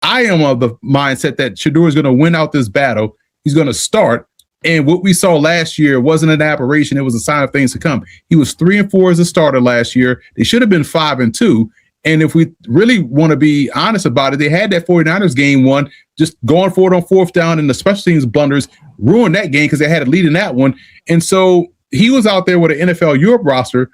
I am of the mindset that Shedeur is going to win out this battle. He's going to start. And what we saw last year wasn't an aberration. It was a sign of things to come. He was 3-4 as a starter last year. They should have been 5-2. And if we really want to be honest about it, they had that 49ers game one, just going for it on fourth down and the special teams blunders ruined that game because they had a lead in that one. And so he was out there with an NFL Europe roster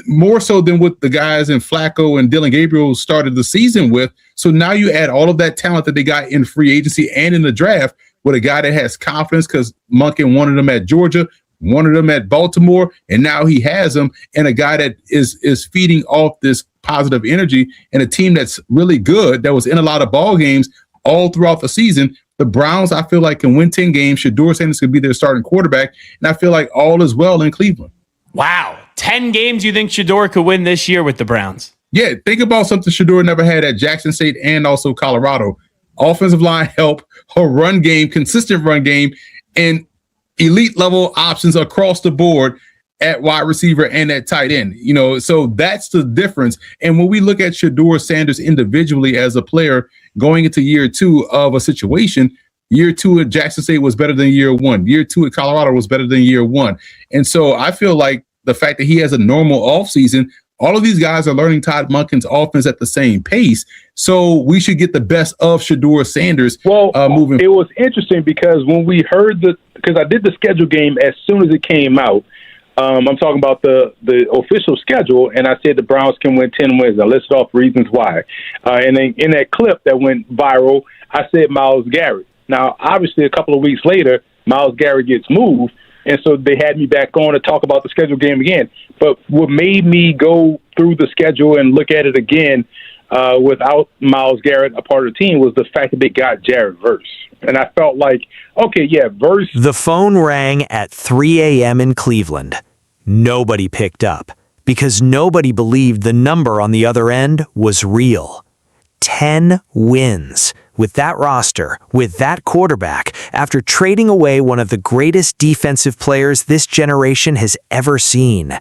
more so than what the guys in Flacco and Dylan Gabriel started the season with. So now you add all of that talent that they got in free agency and in the draft with a guy that has confidence because Monken wanted him at Georgia, wanted him at Baltimore, and now he has him, and a guy that is feeding off this positive energy and a team that's really good, that was in a lot of ball games all throughout the season. The Browns, I feel like, can win 10 games. Shedeur Sanders could be their starting quarterback, and I feel like all is well in Cleveland. Wow. 10 games you think Shedeur could win this year with the Browns? Yeah, think about something Shedeur never had at Jackson State and also Colorado. Offensive line help, her run game, consistent run game, and elite level options across the board at wide receiver and at tight end. So that's the difference. And when we look at Shedeur Sanders individually as a player going into year two of a situation, year two at Jackson State was better than year one. Year two at Colorado was better than year one. And so I feel like the fact that he has a normal offseason, all of these guys are learning Todd Monken's offense at the same pace. So we should get the best of Shedeur Sanders moving. It was interesting because when we heard because I did the schedule game as soon as it came out. I'm talking about the official schedule, and I said the Browns can win 10 wins. I listed off reasons why. And then in that clip that went viral, I said Miles Garrett. Now, obviously, a couple of weeks later, Miles Garrett gets moved, and so they had me back on to talk about the schedule game again. But what made me go through the schedule and look at it again without Miles Garrett a part of the team was the fact that they got Jared Verse. And I felt like, okay, yeah, Verse. The phone rang at 3 a.m. in Cleveland. Nobody picked up because nobody believed the number on the other end was real. 10 wins. With that roster, with that quarterback, after trading away one of the greatest defensive players this generation has ever seen.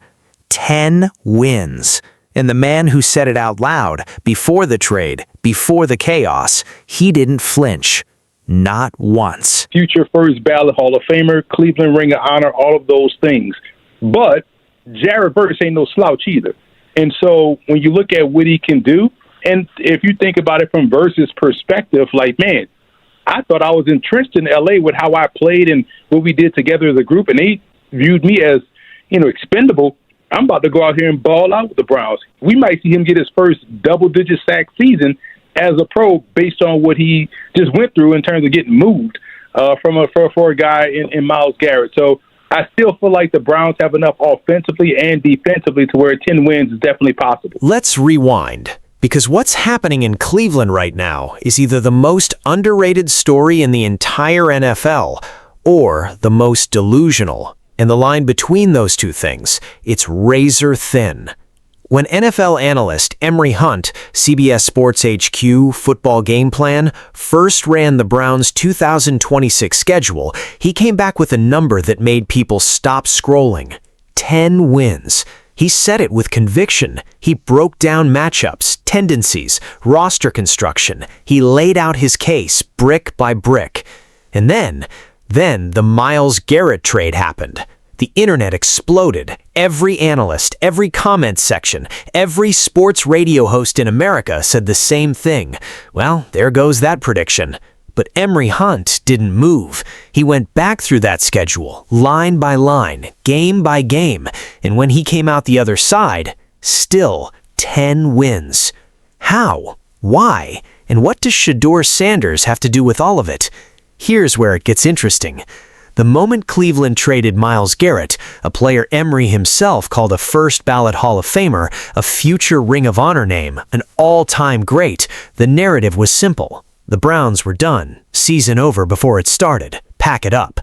10 wins. And the man who said it out loud, before the trade, before the chaos, he didn't flinch. Not once. Future first ballot Hall of Famer, Cleveland Ring of Honor, all of those things. But Jared Verse ain't no slouch either. And so when you look at what he can do, and if you think about it from Verse's perspective, like, man, I thought I was entrenched in L.A. with how I played and what we did together as a group, and they viewed me as, expendable. I'm about to go out here and ball out with the Browns. We might see him get his first double-digit sack season as a pro based on what he just went through in terms of getting moved for a guy in Miles Garrett. So I still feel like the Browns have enough offensively and defensively to where 10 wins is definitely possible. Let's rewind. Because what's happening in Cleveland right now is either the most underrated story in the entire NFL or the most delusional. And the line between those two things, it's razor thin. When NFL analyst Emory Hunt, CBS Sports HQ Football Game Plan, first ran the Browns' 2026 schedule, he came back with a number that made people stop scrolling. 10 wins. He said it with conviction. He broke down matchups, tendencies, roster construction. He laid out his case brick by brick. And then the Miles Garrett trade happened. The internet exploded. Every analyst, every comment section, every sports radio host in America said the same thing. Well, there goes that prediction. But Emory Hunt didn't move. He went back through that schedule, line by line, game by game, and when he came out the other side, still 10 wins. How? Why? And what does Shedeur Sanders have to do with all of it? Here's where it gets interesting. The moment Cleveland traded Miles Garrett, a player Emory himself called a first-ballot Hall of Famer, a future Ring of Honor name, an all-time great, the narrative was simple. The Browns were done. Season over before it started. Pack it up.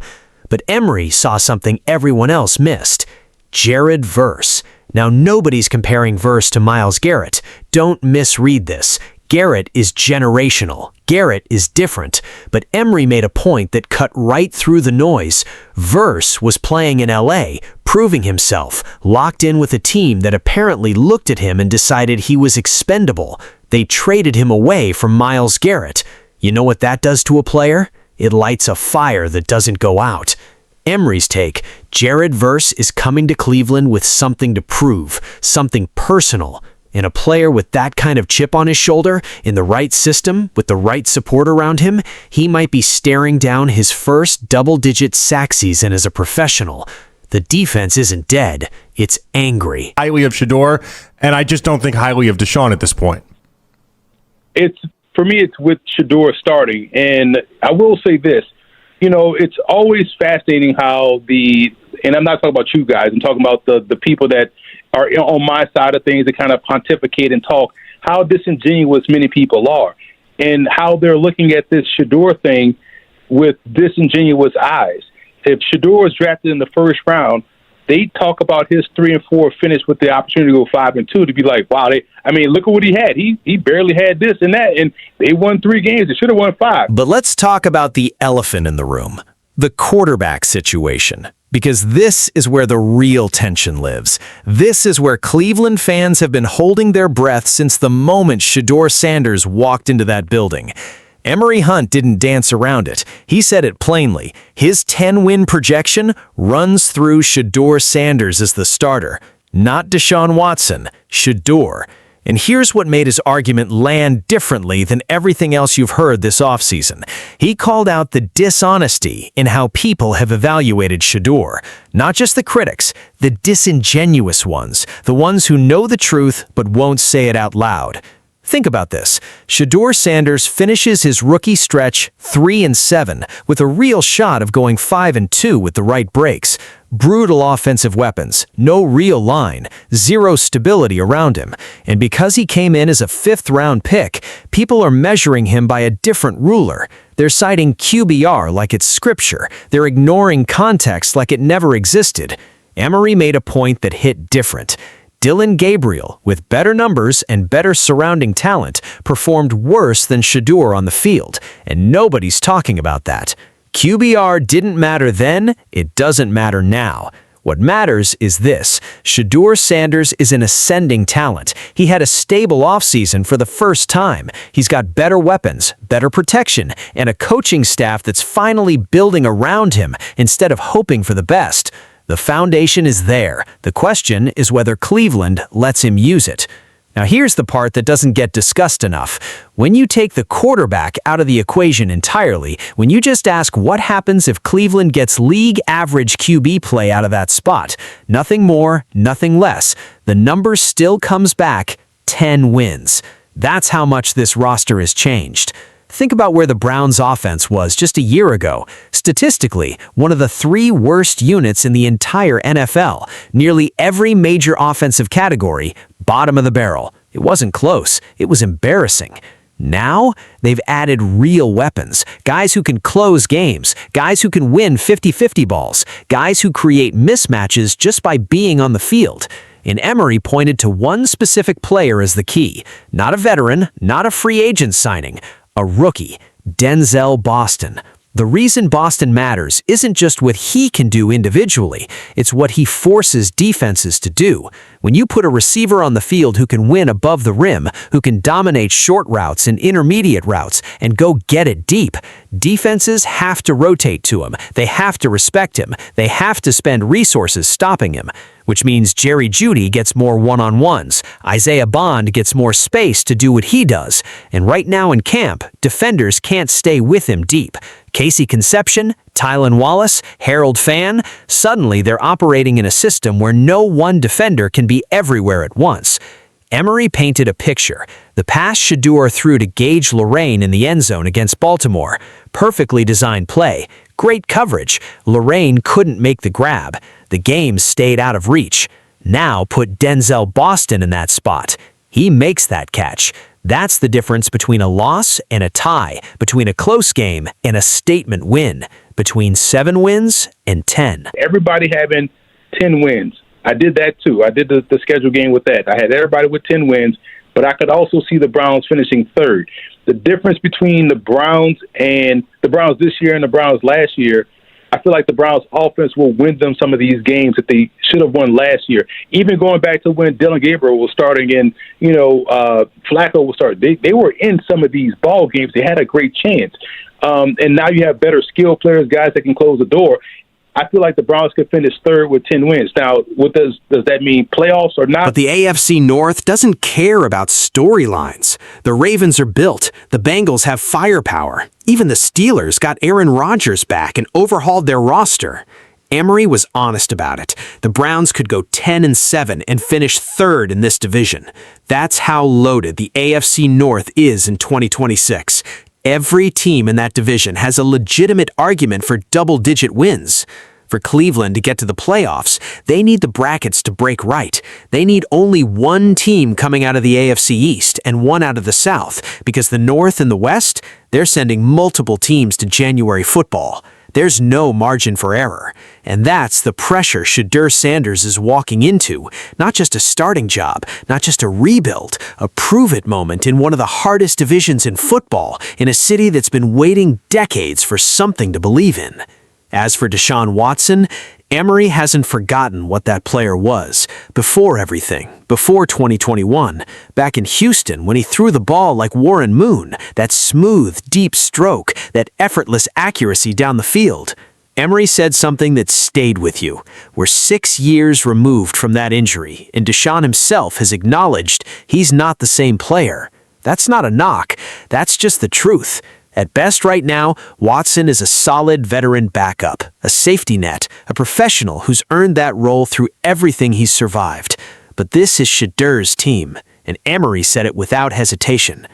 But Emory saw something everyone else missed. Jared Verse. Now, nobody's comparing Verse to Miles Garrett. Don't misread this. Garrett is generational. Garrett is different. But Emory made a point that cut right through the noise. Verse was playing in L.A., proving himself, locked in with a team that apparently looked at him and decided he was expendable. They traded him away from Miles Garrett. You know what that does to a player? It lights a fire that doesn't go out. Emory's take, Jared Verse is coming to Cleveland with something to prove, something personal. And a player with that kind of chip on his shoulder, in the right system, with the right support around him, he might be staring down his first double-digit sack season as a professional. The defense isn't dead, it's angry. Highly of Shedeur, and I just don't think highly of Deshaun at this point. For me, it's with Shedeur starting. And I will say this, it's always fascinating how and I'm not talking about you guys, I'm talking about the people that are on my side of things that kind of pontificate and talk, how disingenuous many people are and how they're looking at this Shedeur thing with disingenuous eyes. If Shedeur is drafted in the first round, they talk about his 3-4 finish with the opportunity to go 5-2 to be like, wow, look at what he had. He barely had this and that, and they won 3 games. They should have won 5. But let's talk about the elephant in the room, the quarterback situation. Because this is where the real tension lives. This is where Cleveland fans have been holding their breath since the moment Shedeur Sanders walked into that building. Emory Hunt didn't dance around it. He said it plainly. His 10-win projection runs through Shedeur Sanders as the starter, not Deshaun Watson, Shedeur. And here's what made his argument land differently than everything else you've heard this offseason. He called out the dishonesty in how people have evaluated Shedeur. Not just the critics, the disingenuous ones, the ones who know the truth but won't say it out loud. Think about this. Shedeur Sanders finishes his rookie stretch 3-7 with a real shot of going 5-2 with the right breaks. Brutal offensive weapons, no real line, zero stability around him. And because he came in as a 5th-round pick, people are measuring him by a different ruler. They're citing QBR like it's scripture. They're ignoring context like it never existed. Emory made a point that hit different. Dillon Gabriel, with better numbers and better surrounding talent, performed worse than Shedeur on the field, and nobody's talking about that. QBR didn't matter then, it doesn't matter now. What matters is this. Shedeur Sanders is an ascending talent. He had a stable offseason for the first time. He's got better weapons, better protection, and a coaching staff that's finally building around him instead of hoping for the best. The foundation is there. The question is whether Cleveland lets him use it. Now here's the part that doesn't get discussed enough. When you take the quarterback out of the equation entirely, when you just ask what happens if Cleveland gets league average QB play out of that spot, nothing more, nothing less, the number still comes back 10 wins. That's how much this roster has changed. Think about where the Browns' offense was just a year ago. Statistically, one of the 3 worst units in the entire NFL. Nearly every major offensive category, bottom of the barrel. It wasn't close. It was embarrassing. Now, they've added real weapons. Guys who can close games. Guys who can win 50-50 balls. Guys who create mismatches just by being on the field. And Emory pointed to one specific player as the key. Not a veteran, not a free agent signing. A rookie, Denzel Boston. The reason Boston matters isn't just what he can do individually, it's what he forces defenses to do. When you put a receiver on the field who can win above the rim, who can dominate short routes and intermediate routes, and go get it deep, defenses have to rotate to him. They have to respect him. They have to spend resources stopping him. Which means Jerry Jeudy gets more one-on-ones. Isaiah Bond gets more space to do what he does. And right now in camp, defenders can't stay with him deep. Casey Conception, Tylan Wallace, Harold Fan, suddenly they're operating in a system where no one defender can be everywhere at once. Emory painted a picture. The pass Shedeur threw to Gage Lorraine in the end zone against Baltimore. Perfectly designed play. Great coverage. Lorraine couldn't make the grab. The game stayed out of reach. Now put Denzel Boston in that spot. He makes that catch. That's the difference between a loss and a tie, between a close game and a statement win, between 7 wins and 10. Everybody having 10 wins. I did that too. I did the schedule game with that. I had everybody with 10 wins, but I could also see the Browns finishing 3rd. The difference between the Browns this year and the Browns last year, I feel like the Browns offense will win them some of these games that they should have won last year. Even going back to when Dylan Gabriel was starting and, Flacco was starting. They were in some of these ball games. They had a great chance. And now you have better skill players, guys that can close the door. I feel like the Browns could finish third with 10 wins. Now, what does that mean, playoffs or not? But the AFC North doesn't care about storylines. The Ravens are built. The Bengals have firepower. Even the Steelers got Aaron Rodgers back and overhauled their roster. Emory was honest about it. The Browns could go 10-7 and finish third in this division. That's how loaded the AFC North is in 2026. Every team in that division has a legitimate argument for double-digit wins. For Cleveland to get to the playoffs, they need the brackets to break right. They need only one team coming out of the AFC East and one out of the South, because the North and the West, they're sending multiple teams to January football. There's no margin for error. And that's the pressure Shedeur Sanders is walking into. Not just a starting job, not just a rebuild, a prove-it moment in one of the hardest divisions in football, in a city that's been waiting decades for something to believe in. As for Deshaun Watson, Emory hasn't forgotten what that player was before everything, before 2021, back in Houston when he threw the ball like Warren Moon, that smooth, deep stroke, that effortless accuracy down the field. Emory said something that stayed with you. We're 6 years removed from that injury, and Deshaun himself has acknowledged he's not the same player. That's not a knock, that's just the truth. At best right now, Watson is a solid veteran backup, a safety net, a professional who's earned that role through everything he's survived. But this is Shedeur's team, and Emory said it without hesitation.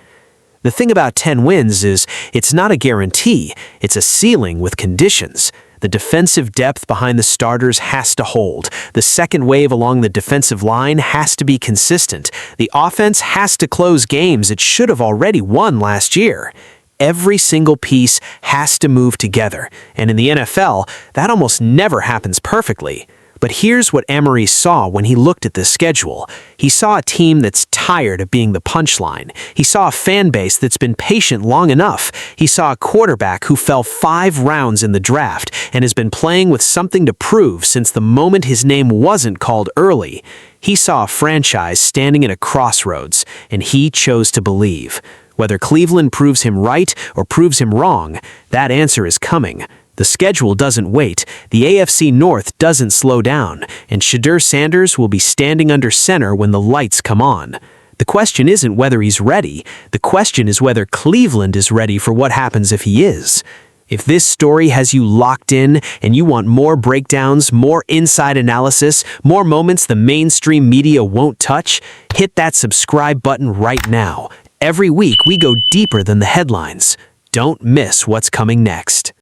The thing about 10 wins is it's not a guarantee, it's a ceiling with conditions. The defensive depth behind the starters has to hold. The second wave along the defensive line has to be consistent. The offense has to close games it should have already won last year. Every single piece has to move together, and in the NFL, that almost never happens perfectly. But here's what Emory saw when he looked at this schedule. He saw a team that's tired of being the punchline. He saw a fan base that's been patient long enough. He saw a quarterback who fell 5 rounds in the draft and has been playing with something to prove since the moment his name wasn't called early. He saw a franchise standing at a crossroads, and he chose to believe. Whether Cleveland proves him right or proves him wrong, that answer is coming. The schedule doesn't wait, the AFC North doesn't slow down, and Shedeur Sanders will be standing under center when the lights come on. The question isn't whether he's ready, the question is whether Cleveland is ready for what happens if he is. If this story has you locked in and you want more breakdowns, more inside analysis, more moments the mainstream media won't touch, hit that subscribe button right now. Every week we go deeper than the headlines. Don't miss what's coming next.